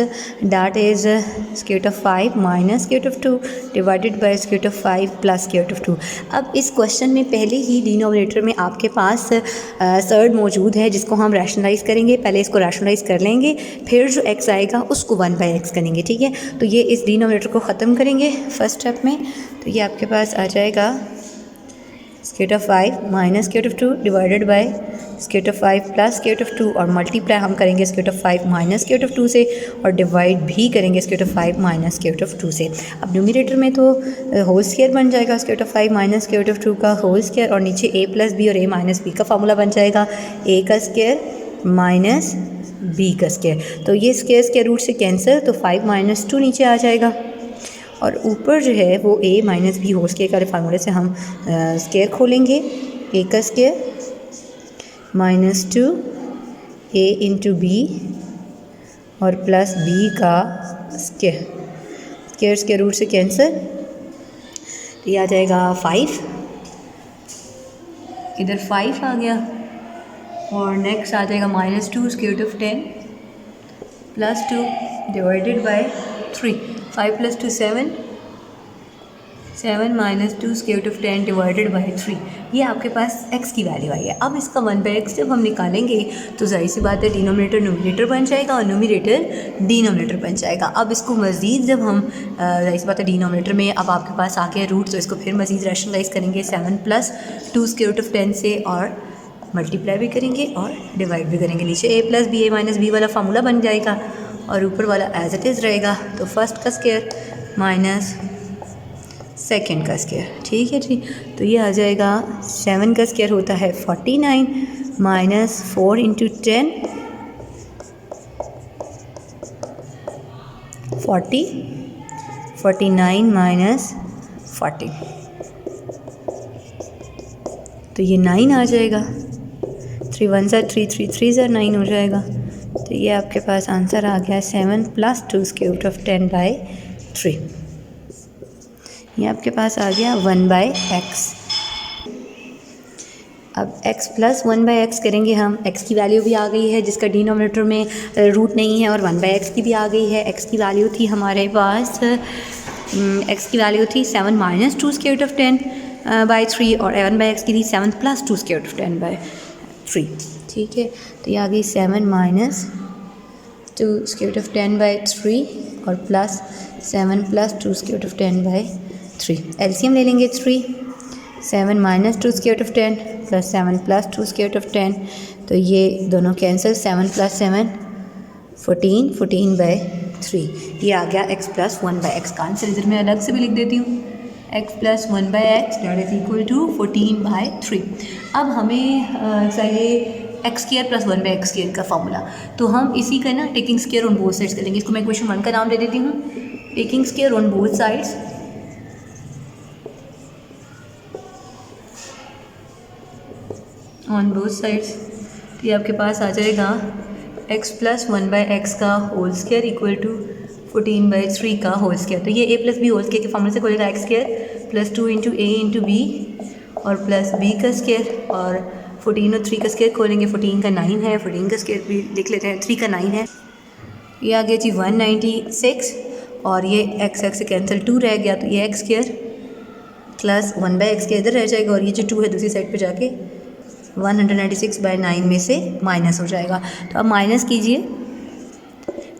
that is square root of 5 minus square root of 2 divided by square root of 5 plus square root of 2. अब इस question में पहले ही denominator में आपके पास surd मौजूद है जिसको हम रैशनलाइज करेंगे। पहले इसको रैशनलाइज कर लेंगे, फिर जो x आएगा उसको 1/x करेंगे, ठीक है। तो ये इस डिनोमिनेटर को ख़त्म करेंगे फर्स्ट स्टेप में। तो ये आपके पास आ जाएगा square root of 5 minus square root of 2 divided by square root of 5 plus square root of 2, और मल्टीप्लाई हम करेंगे square root of 5 minus square root of 2 से, और डिवाइड भी करेंगे square root of 5 minus square root of 2 से। अब numerator में तो होल स्क्वायर बन जाएगा square root of 5 minus square root of 2 का होल स्क्वायर, और नीचे a प्लस बी और a माइनस बी का फार्मूला बन जाएगा a का स्क्वायर माइनस b का स्क्वायर। तो ये स्क्वायर रूट से कैंसिल, तो 5 माइनस 2 नीचे आ जाएगा, और ऊपर जो है वो a minus B whole square का फार्मूले से हम स्क्वायर खोलेंगे। a का square minus 2 a into B और प्लस b का स्क्वायर, स्क्वायर रूट से कैंसिल, तो ये आ जाएगा 5, इधर 5 आ गया, और नेक्स्ट आ जाएगा minus 2 square root of 10 plus 2 divided by 3। 5 plus 2 7, 7 minus 2 square root of 10 divided by 3। ये आपके पास x की वैल्यू आई है। अब इसका 1/x जब हम निकालेंगे तो जाहिर सी बात है डिनोमिनेटर न्यूमरेटर बन जाएगा और न्यूमरेटर डिनोमिनेटर बन जाएगा। अब इसको मज़ीद जब हम जाहिर सी बात है डिनोमिनेटर में अब आपके पास आ गया रूट, तो इसको फिर मज़ीद रैशनलाइज करेंगे 7 प्लस 2 स्क्वायर रूट ऑफ 10 से, और मल्टीप्लाई भी करेंगे और डिवाइड भी करेंगे। नीचे a plus B a minus B वाला फार्मूला बन जाएगा, और ऊपर वाला एज इट इज़ रहेगा। तो फर्स्ट का स्क्वायर माइनस सेकंड का स्क्वायर, ठीक है जी। तो ये आ जाएगा 7 का स्क्वायर होता है 49 माइनस 4 इंटू 10 40, 49 माइनस 40, तो ये 9 आ जाएगा। 3 1 ज़ा 3, 3 3 ज़ा 9 हो जाएगा। तो ये आपके पास आंसर आ गया 7 प्लस 2 स्क्वायर रूट ऑफ 10/3। ये आपके पास आ गया 1/x। अब x प्लस 1/x करेंगे हम। x की वैल्यू भी आ गई है जिसका डिनोमिनेटर में रूट नहीं है, और 1/x की भी आ गई है। x की वैल्यू थी हमारे पास x की वैल्यू थी 7 माइनस 2 स्क्वायर रूट ऑफ 10/3, और 1/x की थी 7 प्लस 2 स्क्वायर रूट ऑफ 10/3, ठीक है। तो ये आ गई 7 माइनस 2 स्क्वायर रूट ऑफ 10/3 और plus 7 plus 2 square root of 10/3। LCM ले लेंगे 3, 7 minus 2 square root of 10 plus 7 plus 2 square root of 10, तो ये दोनों कैंसिल, 7 प्लस 7 14, 14/3। ये आ गया x प्लस 1/x का आंसर। इधर मैं अलग से भी लिख देती हूँ, x plus 1/x that is equal to 14/3। अब हमें चाहिए X square plus 1/x square का फॉर्मूला, तो हम इसी का ना taking square on both sides करेंगे। इसको मैं क्वेश्चन 1 का नाम दे देती हूँ, taking square on both sides. On both sides, तो ये आपके पास आ जाएगा x प्लस 1/x का होल स्क्वायर इक्वल टू 14/3 का होल स्क्वायर। तो ये a plus B whole square के फॉर्मूले से खोलेगा x square plus 2 into a into B और प्लस b का स्क्वायर, और 14 और 3 का स्क्वायर खोलेंगे। 14 का 9 है, 14 का स्क्वायर भी लिख लेते हैं, 3 का 9 है। ये आ गया जी 196, और ये x से कैंसिल 2 रह गया, तो ये x स्क्वायर प्लस 1/x के इधर रह जाएगा, और ये जो 2 है दूसरी साइड पे जाके 196/9 में से माइनस हो जाएगा। तो अब माइनस कीजिए,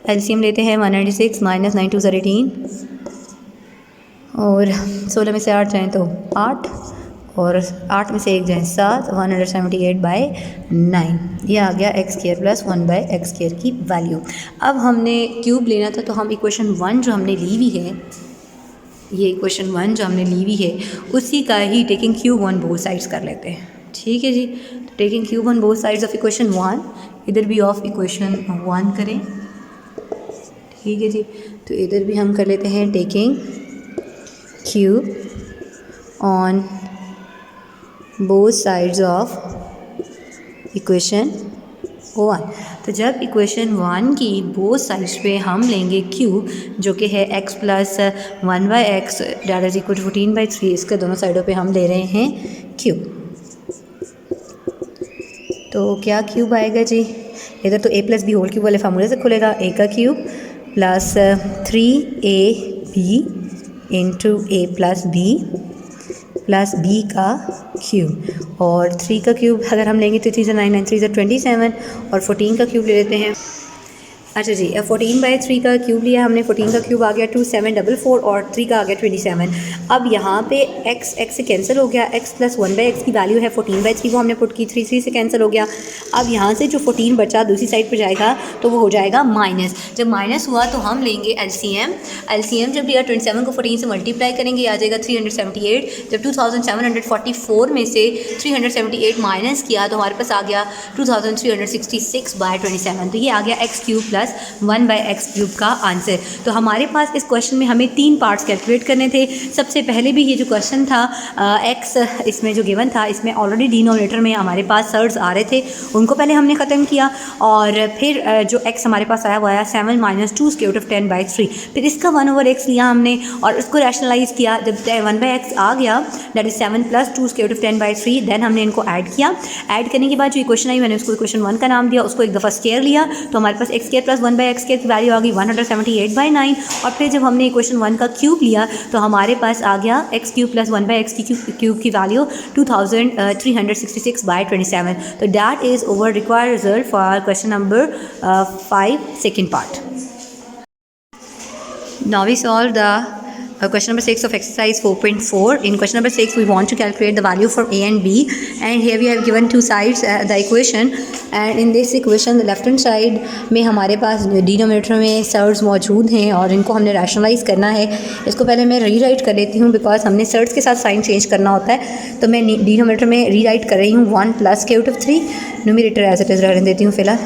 एलसीएम लेते हैं 196 माइनस 9 2 18, और 16 में से 8 जाएँ तो 8, और 8 में से 1 जाए 7, 178/9। ये आ गया x square plus 1/x square की वैल्यू। अब हमने क्यूब लेना था, तो हम इक्वेशन 1 जो हमने ली हुई है, ये इक्वेशन 1 जो हमने ली हुई है उसी का ही taking cube on both sides कर लेते हैं, ठीक है जी। तो taking cube on both sides of equation 1, इधर भी ऑफ इक्वेशन 1 करें, ठीक है जी। तो इधर भी हम कर लेते हैं taking cube on both sides of equation 1। तो जब इक्वेशन 1 की बोथ साइड्स पे हम लेंगे क्यूब जो कि है x plus 1/x that is equal to 14/3, इसके दोनों साइडों पे हम ले रहे हैं क्यूब। तो क्या क्यूब आएगा जी? इधर तो a plus B whole cube वाले फार्मूले से खुलेगा। a का cube plus 3ab into a plus B plus b का क्यूब, और 3 का क्यूब अगर हम लेंगे तो 3 से 9, 9 3 से 27, और 14 का क्यूब ले लेते हैं। अच्छा जी, अब 14/3 का क्यूब लिया हमने, 14 का क्यूब आ गया 2744 और 3 का आ गया 27। अब यहाँ पे x से कैंसिल हो गया, x प्लस 1/x की वैल्यू है 14/3, वो हमने पुट की, 3 से कैंसिल हो गया। अब यहाँ से जो 14 बचा दूसरी साइड पर जाएगा तो वो हो जाएगा माइनस। जब माइनस हुआ तो हम लेंगे एलसीएम जब लिया 27 को 14 से मल्टीप्लाई करेंगे आ जाएगा 378। जब 2744 में से 378 माइनस किया तो हमारे पास आ गया 2366/27। तो ये आ गया x cube plus 1/x cube का आंसर। तो हमारे पास इस क्वेश्चन में हमें 3 पार्ट्स कैलकुलेट करने थे। सबसे पहले भी ये जो क्वेश्चन था x इसमें जो गिवन था, इसमें ऑलरेडी डिनोमिनेटर में हमारे पास सर्ड्स आ रहे थे, उनको पहले हमने ख़त्म किया, और फिर जो x हमारे पास आया हुआ है 7 - 2 स्क्वायर रूट ऑफ 10/3, फिर इसका 1/x लिया हमने और उसको रैशनलाइज किया। जब 1/x आ गया that is 7 + 2 square root of 10/3, then हमने इनको ऐड किया। ऐड करने के बाद जो इक्वेशन आई मैंने उसको इक्वेशन 1 का नाम दिया, उसको एक दफ़ा स्क्वायर लिया तो हमारे पास x² प्लस 1/x² की वैल्यू आ गई 178/9, और फिर जब हमने इक्वेशन 1 का क्यूब लिया तो हमारे पास आ गया x क्यूब प्लस 1/x की क्यूब की वैल्यू 2366/27। तो that is our required result for question number 5 second part. Now we solve the question number 6 of exercise 4.4. In question number 6 we want to calculate the value for a and b, and here we have given two sides the equation, and in this equation the left hand side में हमारे पास denominator में surds मौजूद हैं और इनको हमने rationalise करना है। इसको पहले मैं रीराइट कर लेती हूँ बिकॉज हमने सर्ड्स के साथ साइन चेंज करना होता है। तो मैं डिनोमिनेटर में रीराइट कर रही हूँ 1 plus square root of 3, numerator as it is रहने देती हूँ फ़िलहाल।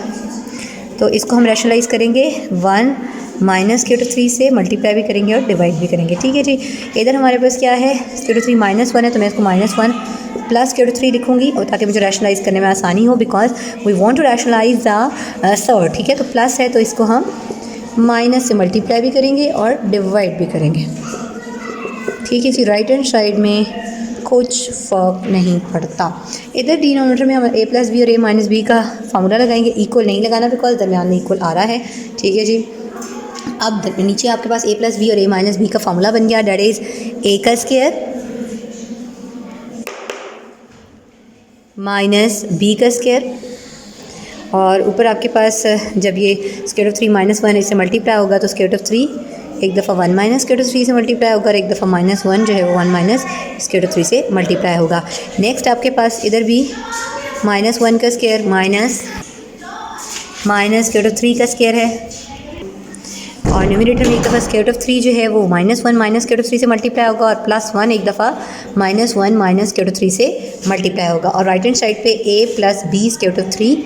तो इसको हम रैशनलाइज करेंगे 1 माइनस स्क्वायर रूट 3 से मल्टीप्लाई भी करेंगे और डिवाइड भी करेंगे। ठीक है जी, इधर हमारे पास क्या है स्क्वायर रूट 3 -1 है, तो मैं इसको -1 प्लस स्क्वायर रूट 3 लिखूँगी और ताकि मुझे रैशनलाइज करने में आसानी हो, because we want to rationalise the surd. ठीक है, तो प्लस है तो इसको हम माइनस से मल्टीप्लाई भी करेंगे और डिवाइड भी करेंगे। ठीक है जी, राइट हैंड साइड में कुछ फ़र्क नहीं पड़ता। इधर डिनोमिनेटर में हम a प्लस बी और a माइनस बी का फार्मूला लगाएंगे। इक्वल नहीं लगाना बिकॉज दरमियान में इक्वल आ रहा है। ठीक है जी, अब नीचे आपके पास a प्लस बी और a माइनस बी का फार्मूला बन गया, डेट इज़ a का स्क्वायर माइनस b का स्क्वायर, और ऊपर आपके पास जब ये स्क्वायर रूट 3 -1 इससे मल्टीप्लाई होगा तो स्क्वायर रूट 3 एक दफ़ा 1 माइनस स्क्वायर रूट 3 से मल्टीप्लाई होगा और एक दफ़ा -1 जो है वो 1 माइनस स्क्वायर रूट 3 से मल्टीप्लाई होगा। नेक्स्ट आपके पास इधर भी -1 का स्क्वायर माइनस स्क्वायर रूट 3 का स्क्वायर है, और न्यूमरेटर में एक दफ़ा स्क्वायर रूट ऑफ 3 जो है वो -1 माइनस स्क्वायर रूट 3 से मल्टीप्लाई होगा और +1 एक दफ़ा -1 माइनस स्क्वायर रूट 3 से मल्टीप्लाई होगा, और राइट हैंड साइड पे a plus b square root of 3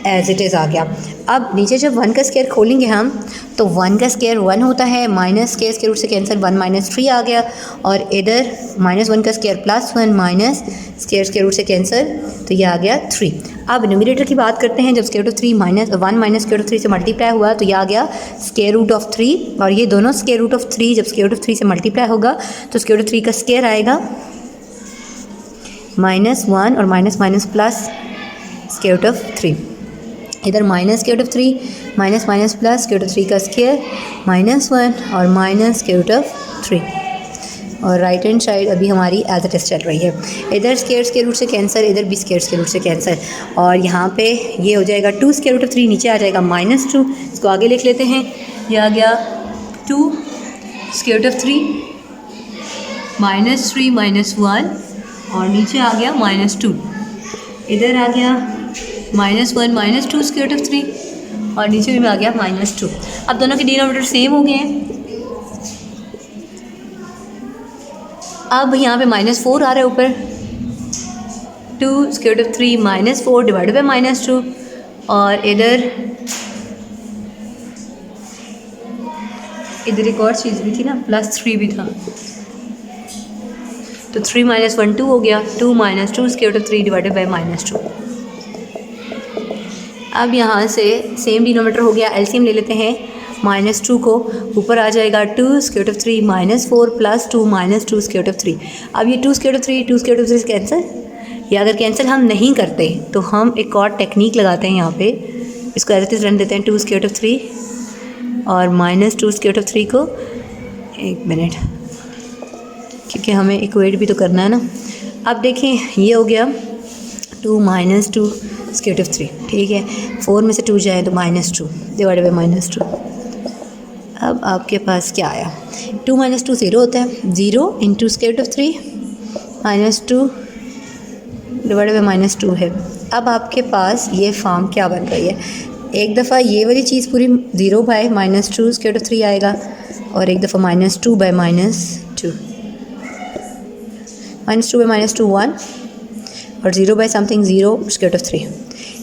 as it is आ गया। अब नीचे जब 1 का स्क्वायर खोलेंगे हम तो 1 का स्क्वायर 1 होता है, माइनस स्क्वायर रूट से कैंसिल 1 - 3 आ गया, और इधर -1 का स्क्वायर +1 माइनस स्क्वायर रूट से कैंसिल तो ये आ गया 3। अब न्यूमरेटर की बात करते हैं। जब square root 3 -1 minus square root 3 से मल्टीप्लाई हुआ तो ये आ गया स्क्वायर रूट ऑफ 3, और ये दोनों स्क्वायर रूट ऑफ 3 जब स्क्वायर रूट ऑफ 3 से मल्टीप्लाई होगा तो स्क्वायर रूट 3 का स्क्वायर आएगा -1 और minus minus plus square root of 3। इधर minus square root of 3 minus minus plus square root of 3 का स्क्वायर -1 और माइनस स्क्वायर रूट ऑफ 3, और राइट हैंड साइड अभी हमारी एज इट इज़ चल रही है। इधर स्क्वायर रूट से कैंसिल, इधर भी स्क्वायर रूट से कैंसिल, और यहाँ पे ये हो जाएगा 2 स्क्वायर रूट ऑफ 3, नीचे आ जाएगा -2। इसको आगे लिख लेते हैं, ये आ गया 2 स्क्वायर रूट ऑफ 3 -3 -1 और नीचे आ गया -2। इधर आ गया -1 -2 स्क्वायर रूट ऑफ 3 और नीचे भी आ गया -2। अब दोनों के डिनोमिनेटर सेम हो गए हैं। अब यहाँ पे -4 आ रहा है ऊपर, 2 square root of 3 -4 divided by -2, और इधर एक और चीज़ भी थी ना, +3 भी था। तो 3 माइनस 1 2 हो गया, 2 minus 2 square root of 3 divided by -2। अब यहाँ से सेम डिनोमीटर हो गया, एलसीएम ले लेते हैं। -2 को ऊपर आ जाएगा 2 square root of 3 -4 plus 2 -2 square root of 3। अब ये 2 square root of 3 2 square root of 3 कैंसिल, या अगर कैंसिल हम नहीं करते तो हम एक और टेक्निक लगाते हैं यहाँ पे, इसको एज इट इज़ रन देते हैं 2 स्क्वायर रूट ऑफ 3 और -2 स्क्वायर रूट ऑफ 3 को, एक मिनट, क्योंकि हमें इक्वेट भी तो करना है ना। अब देखें ये हो गया 2 -2 स्क्वायर रूट ऑफ 3, ठीक है। 4 में से 2 जाए तो -2 डिवाइडेड बाई -2। अब आपके पास क्या आया, 2 - 2 0 होता है, 0 into square root of 3 -2 divided by -2 है। अब आपके पास ये फॉर्म क्या बन रही है, एक दफ़ा ये वाली चीज़ पूरी 0 बाय -2 स्क्वायर रूट ऑफ 3 आएगा, और एक दफ़ा -2 बाय -2 -2 1 और 0 by something 0 square root of 3।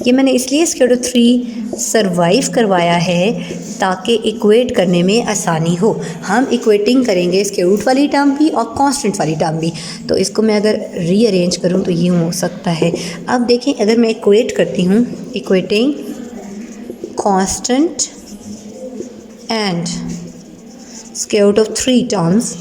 ये मैंने इसलिए स्क्वायर रूट ऑफ 3 सर्वाइव करवाया है ताकि इक्वेट करने में आसानी हो। हम इक्वेटिंग करेंगे स्क्वायर रूट वाली टर्म भी और कांस्टेंट वाली टर्म भी, तो इसको मैं अगर रीअरेंज करूँ तो ये हो सकता है। अब देखें अगर मैं इक्वेट करती हूँ, equating constant and square root of 3 terms,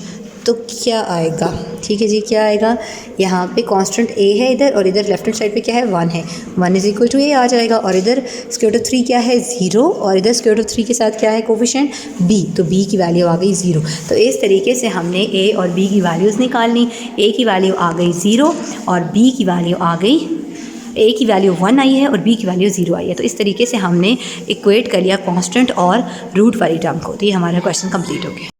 तो क्या आएगा, ठीक है जी, क्या आएगा, यहाँ पे कांस्टेंट a है इधर, और इधर लेफ्ट हैंड साइड पे क्या है 1 है, 1 इज़ इक्वल टू a आ जाएगा, और इधर स्क्वायर रूट ऑफ 3 क्या है 0, और इधर स्क्वायर रूट ऑफ 3 के साथ क्या है कोफिशिएंट b, तो b की वैल्यू आ गई 0। तो इस तरीके से हमने a और b की वैल्यूज़ निकालनी। a की वैल्यू आ गई 0 और b की वैल्यू आ गई, a की वैल्यू 1 आई है और b की वैल्यू 0 आई है। तो इस तरीके से हमने इक्वेट कर लिया कांस्टेंट और रूट वाली टर्म को। तो ये हमारा क्वेश्चन कंप्लीट हो गया।